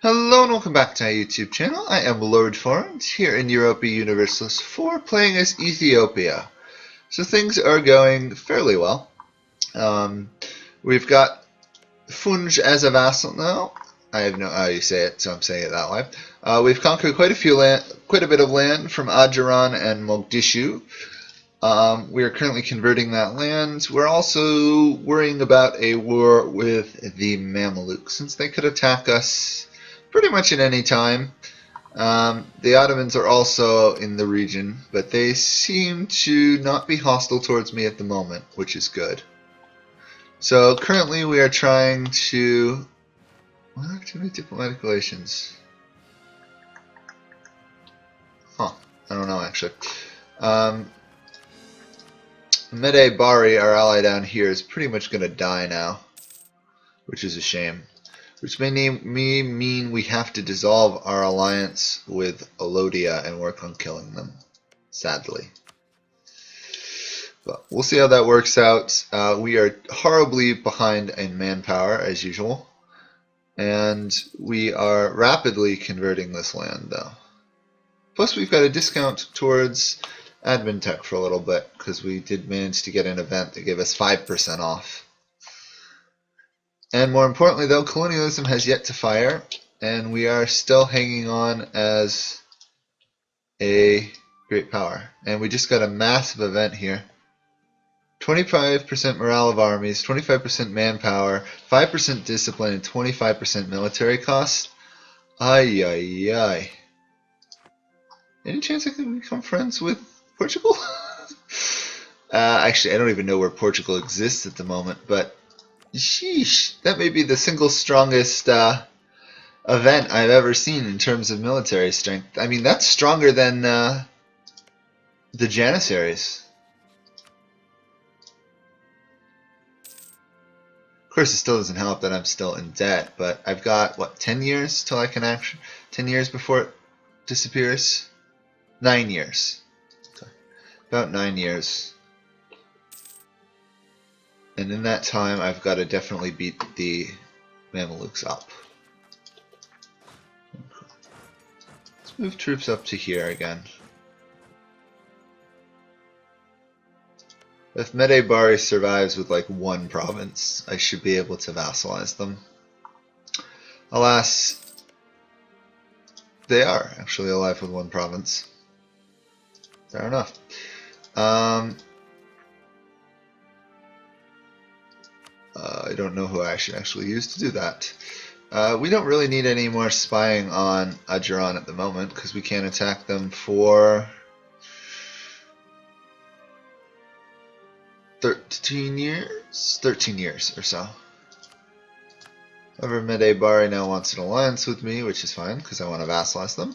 Hello and welcome back to my YouTube channel. I am Lord Forwind here in Europa Universalis 4 playing as Ethiopia. So things are going fairly well. We've got Funj as a vassal now. I have no how you say it, so I'm saying it that way. We've conquered quite a bit of land from Adjaran and Mogadishu. We are currently converting that land. We're also worrying about a war with the Mamluks, since they could attack us pretty much at any time. The Ottomans are also in the region, but they seem to not be hostile towards me at the moment, which is good. So currently we are trying to... What are too many diplomatic relations? Huh, I don't know actually. Mede Bari, our ally down here, is pretty much going to die now, which is a shame. Which may mean we have to dissolve our alliance with Olodia and work on killing them, sadly. But we'll see how that works out. We are horribly behind in manpower, as usual. And we are rapidly converting this land, though. Plus, we've got a discount towards admin tech for a little bit, because we did manage to get an event that gave us 5% off. And more importantly, though, colonialism has yet to fire, and we are still hanging on as a great power. And we just got a massive event here. 25% morale of armies, 25% manpower, 5% discipline, and 25% military cost. Ay, ay, ay. Any chance I can become friends with Portugal? Actually, I don't even know where Portugal exists at the moment, but sheesh, that may be the single strongest event I've ever seen in terms of military strength. I mean, that's stronger than the Janissaries. Of course, it still doesn't help that I'm still in debt, but I've got, what, 10 years till I can actually... 10 years before it disappears? 9 years. Okay. About 9 years. And in that time, I've got to definitely beat the Mamluks up. Let's move troops up to here again. If Mede Bari survives with like one province, I should be able to vassalize them. Alas, they are actually alive with one province. Fair enough. I don't know who I should actually use to do that. We don't really need any more spying on Adjaran at the moment, because we can't attack them for 13 years? 13 years or so. However, Mede Bari now wants an alliance with me, which is fine, because I want to vassalize them.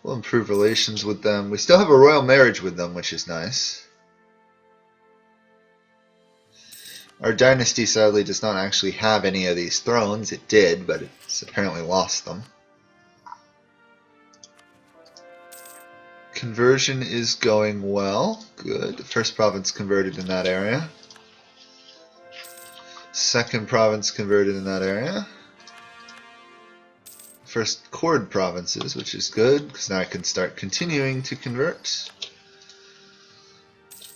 We'll improve relations with them. We still have a royal marriage with them, which is nice. Our dynasty sadly does not actually have any of these thrones. It did, but it's apparently lost them. Conversion is going well. Good. First province converted in that area. Second province converted in that area. First chord provinces, which is good, because now I can start continuing to convert.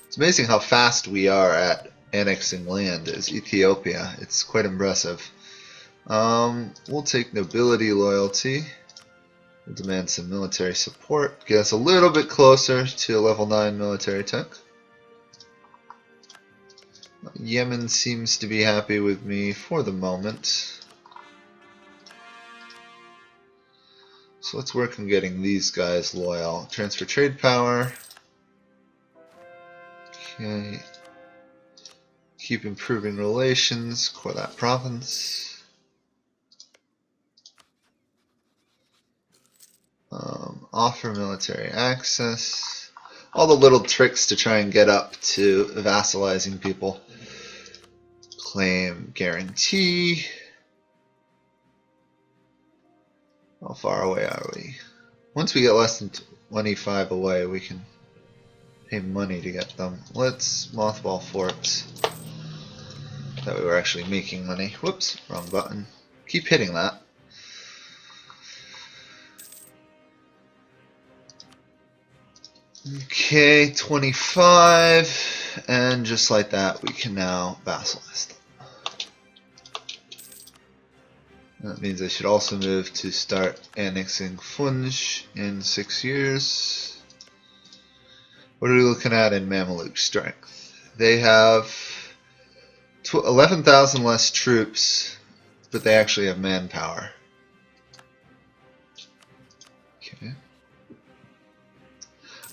It's amazing how fast we are at annexing land as Ethiopia. It's quite impressive. We'll take nobility loyalty. We'll demand some military support. Get us a little bit closer to level 9 military tech. Yemen seems to be happy with me for the moment. So let's work on getting these guys loyal. Transfer trade power. Okay. Keep improving relations for that province. Offer military access. All the little tricks to try and get up to vassalizing people. Claim guarantee. How far away are we? Once we get less than 25 away, we can pay money to get them. Let's mothball forts. That we were actually making money. Whoops, wrong button. Keep hitting that. Okay, 25, and just like that, we can now vassalize them. That means I should also move to start annexing Funj in 6 years. What are we looking at in Mamluk strength? They have 11,000 less troops, but they actually have manpower. Okay.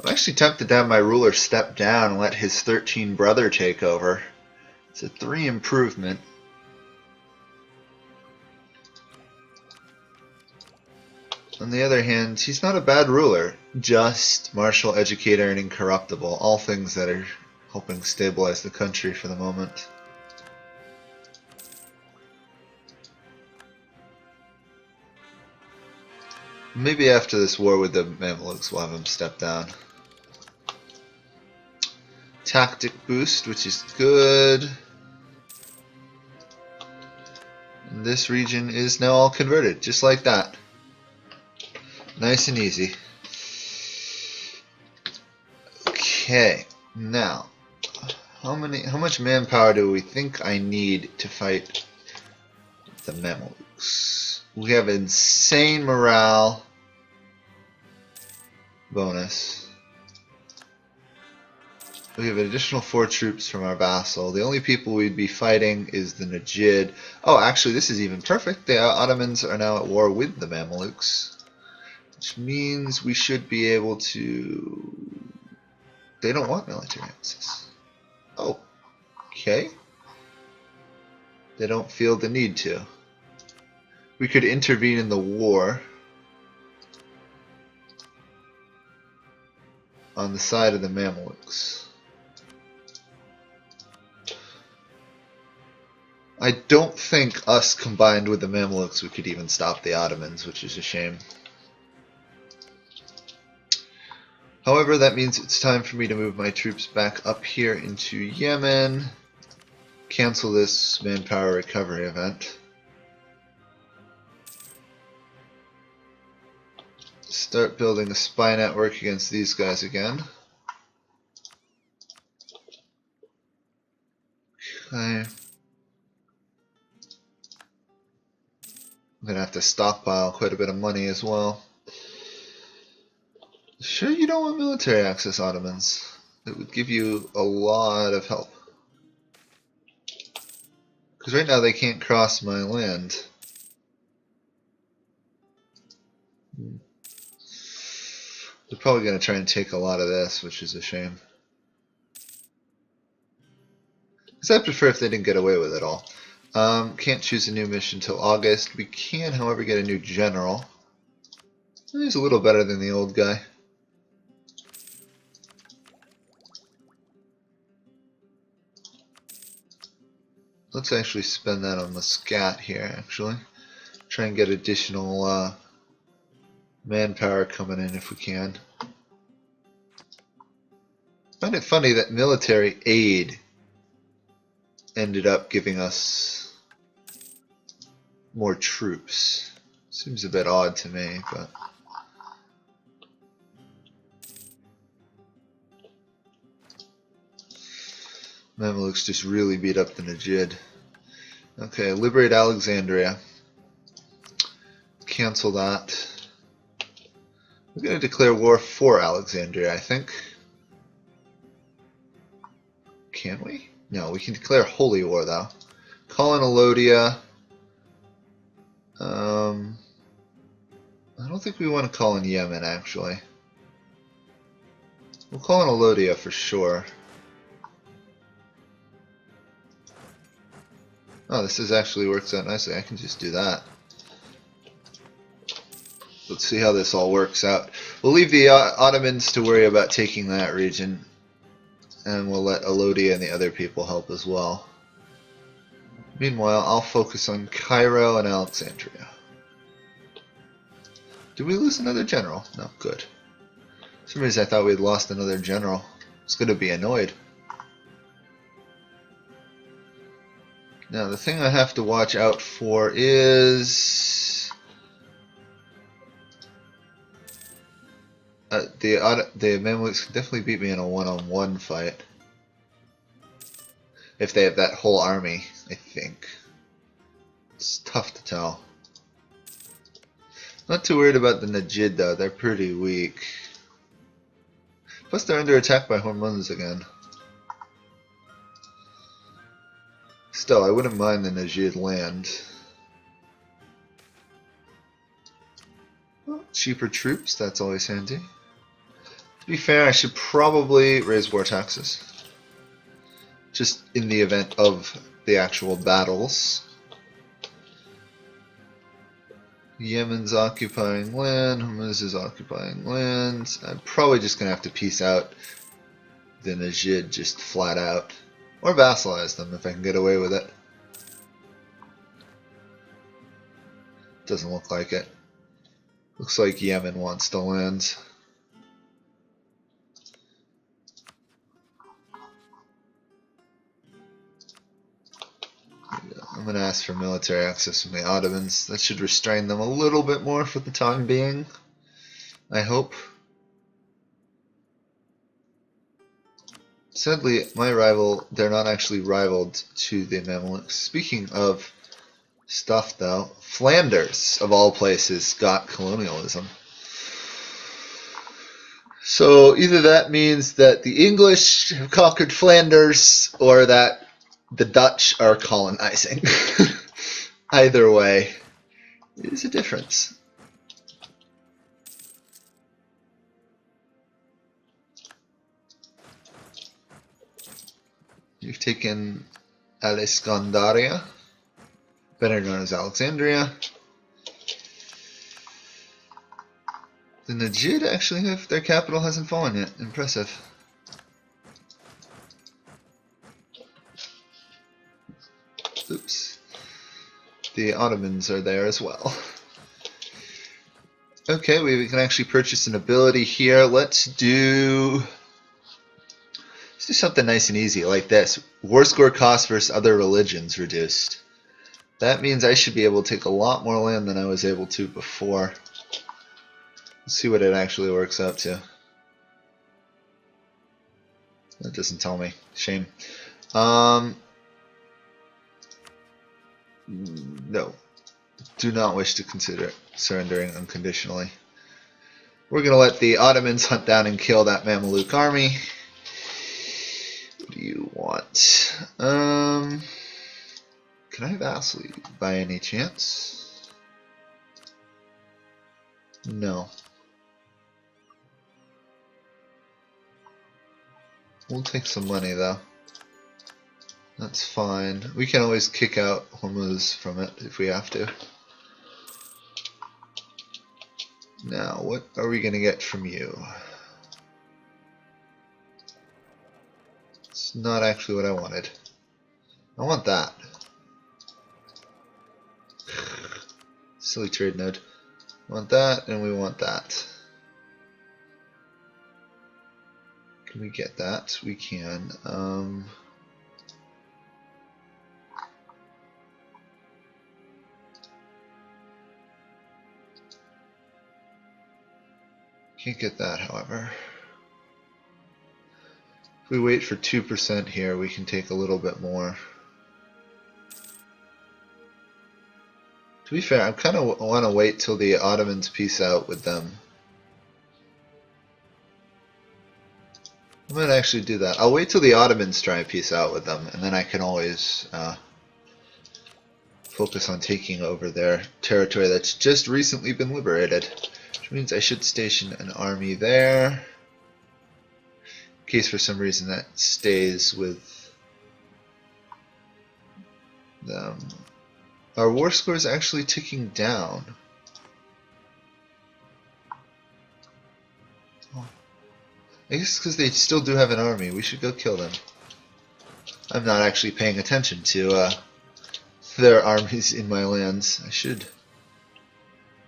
I'm actually tempted to have my ruler step down and let his 13 brother take over. It's a 3 improvement. On the other hand, he's not a bad ruler. Just, martial, educator, and incorruptible. All things that are helping stabilize the country for the moment. Maybe after this war with the Mamluks we'll have him step down. Tactic boost, which is good. And this region is now all converted, just like that. Nice and easy. Okay, now how much manpower do we think I need to fight the Mamluks? We have insane morale bonus. We have an additional 4 troops from our vassal. The only people we'd be fighting is the Najid. Oh, actually, this is even perfect. The Ottomans are now at war with the Mamluks, which means we should be able to... They don't want military access. Oh, okay. They don't feel the need to. We could intervene in the war on the side of the Mamluks. I don't think us combined with the Mamluks we could even stop the Ottomans, which is a shame. However, that means it's time for me to move my troops back up here into Yemen, cancel this manpower recovery event, start building a spy network against these guys again. Okay. I'm going to have to stockpile quite a bit of money as well. Sure you don't want military access, Ottomans. It would give you a lot of help. Because right now they can't cross my land. They're probably going to try and take a lot of this, which is a shame. Because I prefer if they didn't get away with it all. Can't choose a new mission until August. We can, however, get a new general. He's a little better than the old guy. Let's actually spend that on the scat here, actually. Try and get additional manpower coming in if we can. I find it funny that military aid ended up giving us more troops. Seems a bit odd to me, but... Mamluks just really beat up the Najid. Okay, liberate Alexandria. Cancel that. We're going to declare war for Alexandria, I think. Can we? No, we can declare holy war, though. Call in Alodia. I don't think we want to call in Yemen, actually. We'll call in Alodia for sure. Oh, this actually works out nicely. I can just do that. Let's see how this all works out. We'll leave the Ottomans to worry about taking that region, and we'll let Alodia and the other people help as well. Meanwhile, I'll focus on Cairo and Alexandria. Did we lose another general? No, good. For some reason I thought we had lost another general. I was going to be annoyed. Now, the thing I have to watch out for is The Mamluks can definitely beat me in a one-on-one fight. If they have that whole army, I think. It's tough to tell. Not too worried about the Najid though, they're pretty weak. Plus they're under attack by Hormones again. Still, I wouldn't mind the Najid land. Well, cheaper troops, that's always handy. To be fair, I should probably raise war taxes. Just in the event of the actual battles. Yemen's occupying land, Hormuz is occupying land. I'm probably just going to have to peace out the Najid just flat out. Or vassalize them if I can get away with it. Doesn't look like it. Looks like Yemen wants to land. I'm going to ask for military access from the Ottomans. That should restrain them a little bit more for the time being, I hope. Sadly, my rival, they're not actually rivaled to the Mamluks. Speaking of stuff though, Flanders, of all places, got colonialism. So either that means that the English have conquered Flanders, or that the Dutch are colonizing. Either way, there's a difference. You've taken Alexandria, better known as Alexandria. The Najid actually have their capital hasn't fallen yet. Impressive. Oops. The Ottomans are there as well. Okay, we can actually purchase an ability here. Let's do something nice and easy like this. War score cost versus other religions reduced. That means I should be able to take a lot more land than I was able to before. Let's see what it actually works out to. That doesn't tell me. Shame. No. Do not wish to consider surrendering unconditionally. We're going to let the Ottomans hunt down and kill that Mamluk army. What do you want? Can I vassal you by any chance? No. We'll take some money though. That's fine. We can always kick out Hormuz from it if we have to. Now, what are we going to get from you? It's not actually what I wanted. I want that. Silly trade node. We want that, and we want that. Can we get that? We can. Can't get that, however. If we wait for 2% here, we can take a little bit more. To be fair, I kind of want to wait till the Ottomans peace out with them. I might actually do that. I'll wait till the Ottomans try and peace out with them, and then I can always focus on taking over their territory that's just recently been liberated. Which means I should station an army there. In case for some reason that stays with them. Our war score is actually ticking down. Oh. I guess because they still do have an army. We should go kill them. I'm not actually paying attention to their armies in my lands. I should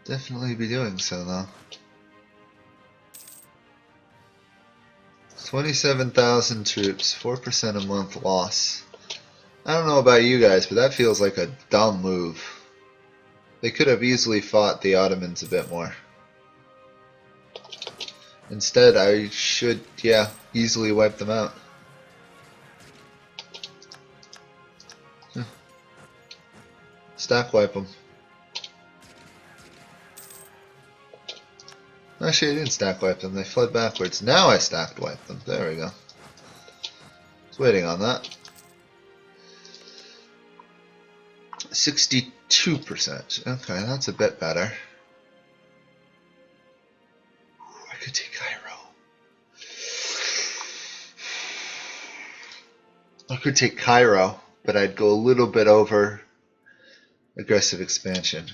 definitely be doing so though. 27,000 troops, 4% a month loss. I don't know about you guys, but that feels like a dumb move. They could have easily fought the Ottomans a bit more. Instead, I should, yeah, easily wipe them out. Stack wipe them. Actually, I didn't stack wipe them. They fled backwards. Now I stacked wipe them. There we go. Was waiting on that. 62%. Okay, that's a bit better. I could take Cairo. I could take Cairo, but I'd go a little bit over aggressive expansion.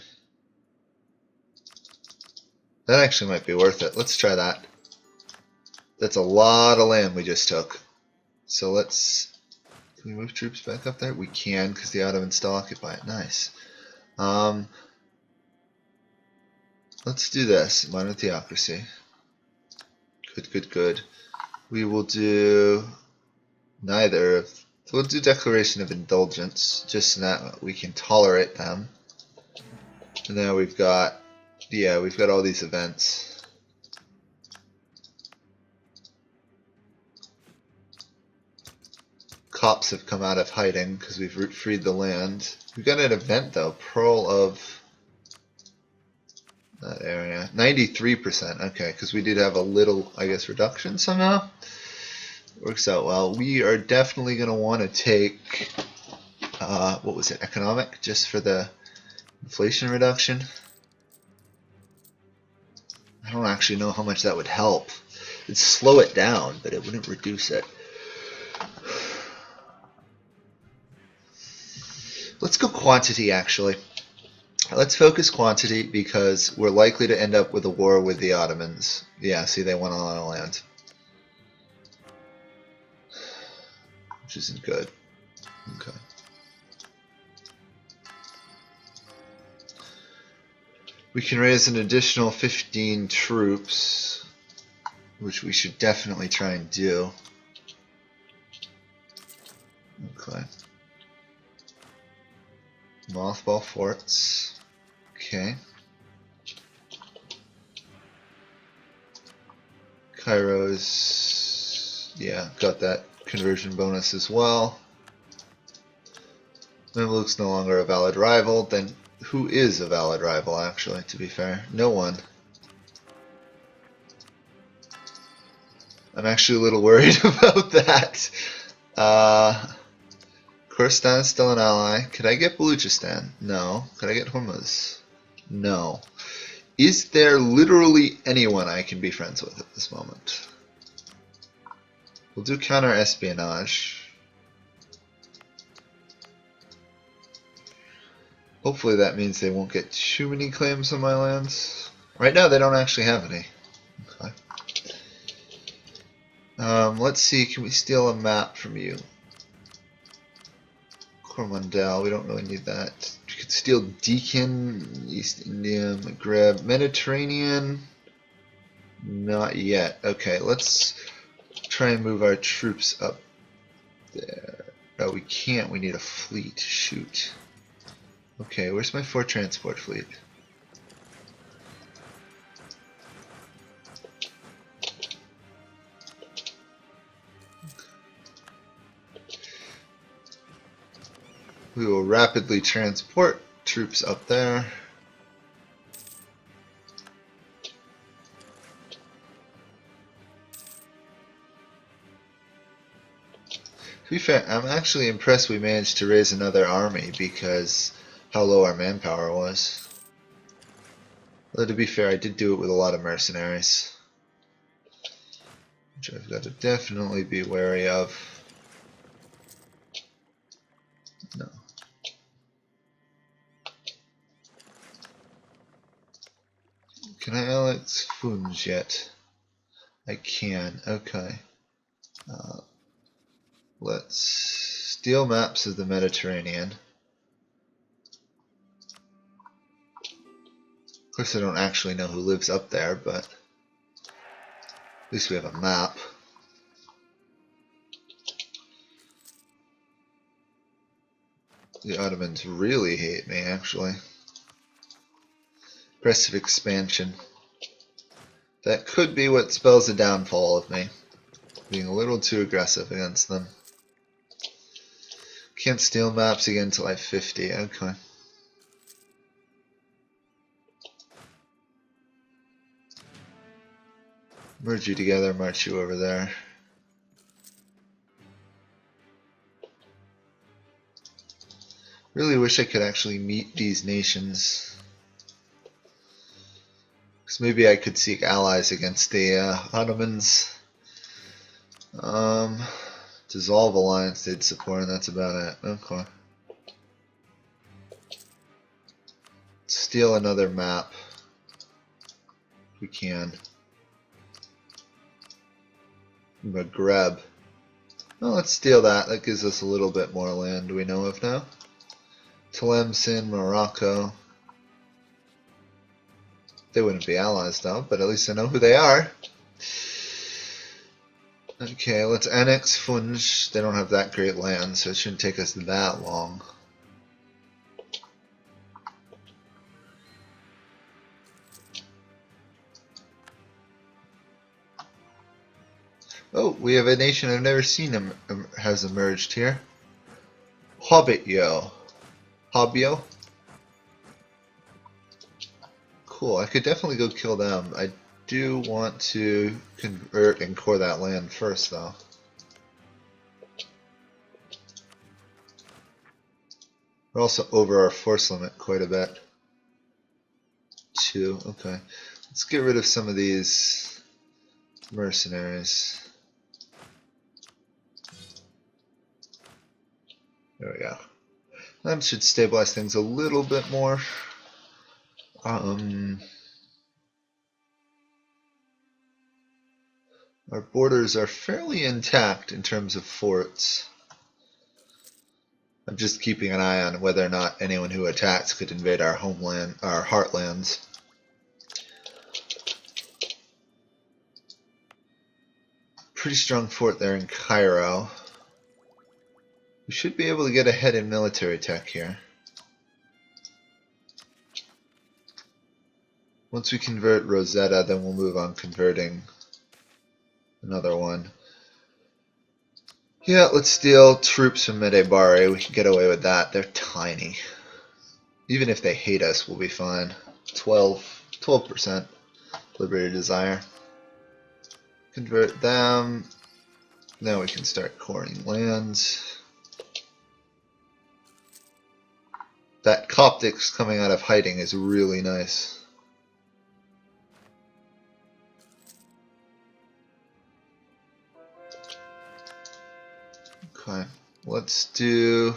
That actually might be worth it. Let's try that. That's a lot of land we just took. So let's... Can we move troops back up there? We can, because the Ottomans still occupy it. Nice. Let's do this. Minor theocracy. Good, good, good. We will do neither of... We'll do Declaration of Indulgence, just so that we can tolerate them. And now we've got... Yeah, we've got all these events. Cops have come out of hiding because we've freed the land. We've got an event though, Pearl of that area. 93%, okay, because we did have a little, I guess, reduction somehow. Works out well. We are definitely going to want to take, what was it, economic, just for the inflation reduction. I don't actually know how much that would help. It'd slow it down, but it wouldn't reduce it. Let's go quantity, actually. Let's focus quantity because we're likely to end up with a war with the Ottomans. Yeah, see, they won a lot of land. Which isn't good. Okay. We can raise an additional 15 troops, which we should definitely try and do. Okay. Mothball forts. Okay. Cairo's, yeah, got that conversion bonus as well. Mamluks no longer a valid rival. Then who is a valid rival, actually, to be fair? No one. I'm actually a little worried about that. Khorasan is still an ally. Could I get Baluchistan? No. Could I get Hormuz? No. Is there literally anyone I can be friends with at this moment? We'll do counter-espionage. Hopefully that means they won't get too many claims on my lands. Right now they don't actually have any. Okay. Let's see, can we steal a map from you? Coromandel, we don't really need that. We could steal Deakin, East India, Maghreb, Mediterranean. Not yet. Okay, let's try and move our troops up there. No, we can't. We need a fleet. Shoot. Okay, where's my 4 transport fleet? We will rapidly transport troops up there. To be fair, I'm actually impressed we managed to raise another army because how low our manpower was. Though to be fair, I did do it with a lot of mercenaries, which I've got to definitely be wary of. No. Can I annex Funj yet? I can. Okay. Let's steal maps of the Mediterranean. Of course, I don't actually know who lives up there, but at least we have a map. The Ottomans really hate me, actually. Aggressive expansion. That could be what spells the downfall of me. Being a little too aggressive against them. Can't steal maps again until I have 50. Okay. Merge you together, march you over there. Really wish I could actually meet these nations. Because maybe I could seek allies against the Ottomans. Dissolve alliance they'd support, and that's about it. Okay. Steal another map. If we can. Maghreb. Well, let's steal that. That gives us a little bit more land we know of now. Tlemcen, Morocco. They wouldn't be allies though, but at least I know who they are. Okay, let's annex Funj. They don't have that great land, so it shouldn't take us that long. Oh, we have a nation I've never seen has emerged here. Hobbityo. Hobbyo? Cool, I could definitely go kill them. I do want to convert and core that land first, though. We're also over our force limit quite a bit. 2, okay. Let's get rid of some of these mercenaries. There we go. That should stabilize things a little bit more. Our borders are fairly intact in terms of forts. I'm just keeping an eye on whether or not anyone who attacks could invade our homeland, our heartlands. Pretty strong fort there in Cairo. We should be able to get ahead in military tech here. Once we convert Rosetta, then we'll move on converting another one. Yeah, let's steal troops from Medebari. We can get away with that. They're tiny. Even if they hate us, we'll be fine. 12% Liberated Desire. Convert them. Now we can start coring lands. That Coptic's coming out of hiding is really nice. Okay, let's do...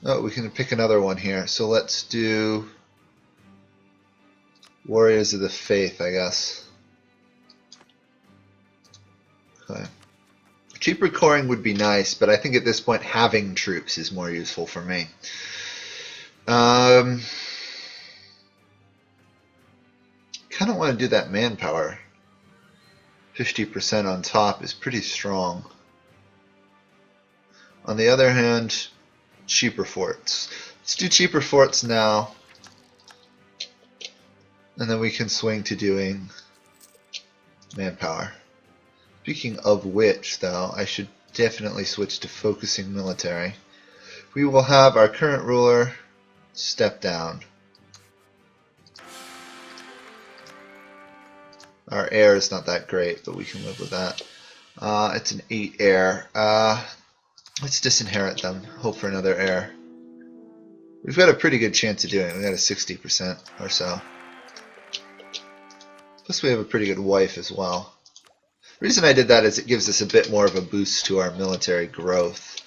Oh, we can pick another one here. So let's do Warriors of the Faith, I guess. Okay. Cheaper coring would be nice, but I think at this point having troops is more useful for me. Kind of want to do that manpower. 50% on top is pretty strong. On the other hand, cheaper forts. Let's do cheaper forts now. And then we can swing to doing manpower. Speaking of which, though, I should definitely switch to focusing military. We will have our current ruler step down. Our heir is not that great, but we can live with that. It's an 8 heir. Let's disinherit them. Hope for another heir. We've got a pretty good chance of doing it. We've got a 60% or so. Plus we have a pretty good wife as well. The reason I did that is it gives us a bit more of a boost to our military growth,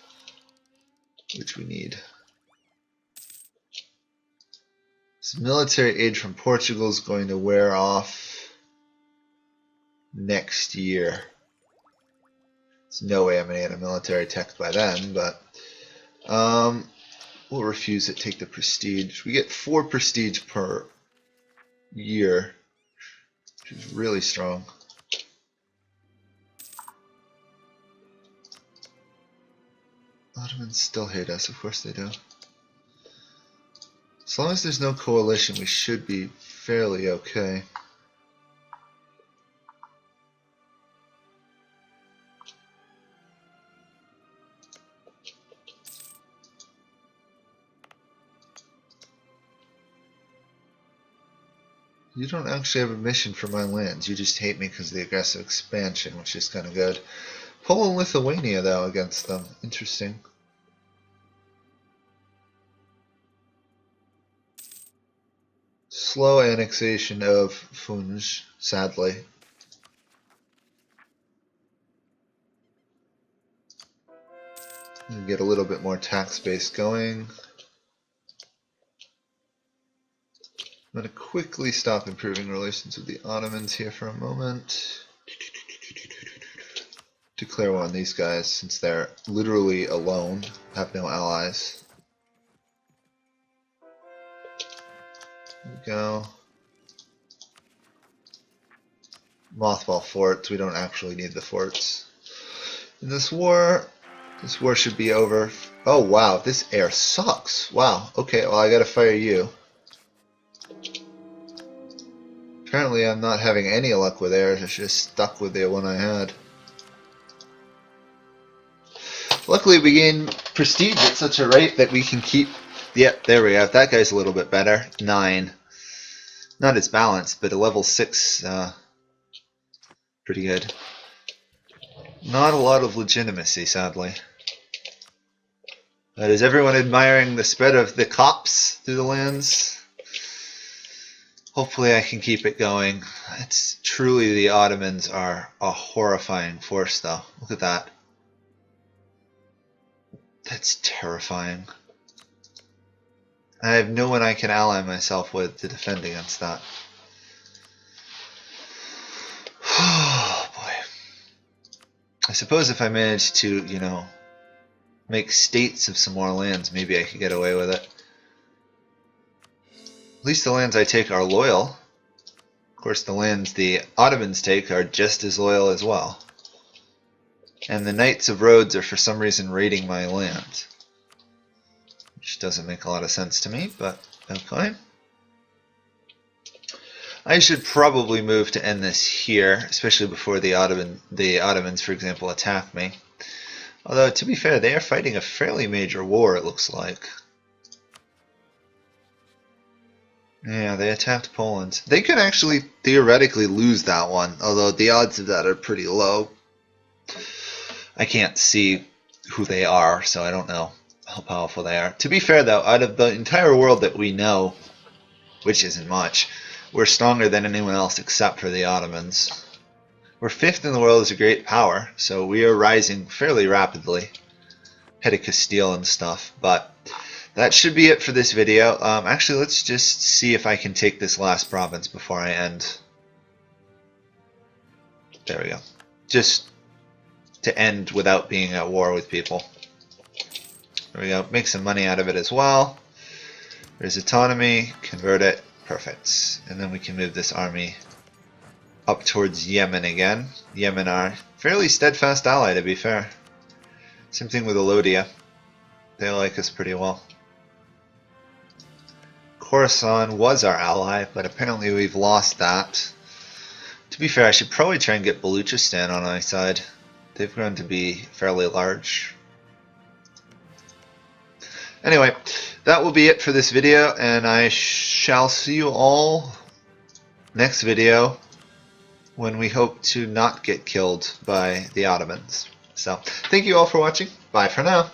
which we need. This military aid from Portugal is going to wear off next year. There's no way I'm going to get a military tech by then, but we'll refuse it, take the prestige. We get 4 prestige per year, which is really strong. Ottomans still hate us, of course they do. As long as there's no coalition, we should be fairly okay. You don't actually have a mission for my lands. You just hate me because of the aggressive expansion, which is kind of good. Poland, Lithuania, though, against them. Interesting. Slow annexation of Funj, sadly. Get a little bit more tax base going. I'm going to quickly stop improving relations with the Ottomans here for a moment. Declare war on these guys since they're literally alone, have no allies. There we go. Mothball forts, we don't actually need the forts. In this war should be over. Oh wow, this air sucks. Wow, okay, well I gotta fire you. Apparently I'm not having any luck with air, it's just stuck with the one I had. Luckily we gain prestige at such a rate that we can keep... Yep, there we go. That guy's a little bit better. 9. Not as balanced, but a level 6, pretty good. Not a lot of legitimacy, sadly. But is everyone admiring the spread of the Copts through the lands? Hopefully I can keep it going. It's truly, the Ottomans are a horrifying force, though. Look at that. That's terrifying. I have no one I can ally myself with to defend against that. Oh boy. I suppose if I manage to, you know, make states of some more lands, maybe I could get away with it. At least the lands I take are loyal. Of course, the lands the Ottomans take are just as loyal as well. And the Knights of Rhodes are for some reason raiding my land. Which doesn't make a lot of sense to me, but okay. I should probably move to end this here, especially before the Ottomans, for example, attack me. Although, to be fair, they are fighting a fairly major war, it looks like. Yeah, they attacked Poland. They could actually theoretically lose that one, although the odds of that are pretty low. I can't see who they are, so I don't know how powerful they are. To be fair, though, out of the entire world that we know, which isn't much, we're stronger than anyone else except for the Ottomans. We're 5th in the world as a great power, so we are rising fairly rapidly. Head of Castile and stuff, but that should be it for this video. Actually, let's just see if I can take this last province before I end. There we go. Just to end without being at war with people. There we go. Make some money out of it as well. There's autonomy. Convert it. Perfect. And then we can move this army up towards Yemen again. Yemen are fairly steadfast ally, to be fair. Same thing with Alodia. They like us pretty well. Khorasan was our ally, but apparently we've lost that. To be fair, I should probably try and get Baluchistan on my side. They've grown to be fairly large. Anyway, that will be it for this video, and I shall see you all next video when we hope to not get killed by the Ottomans. So, thank you all for watching. Bye for now.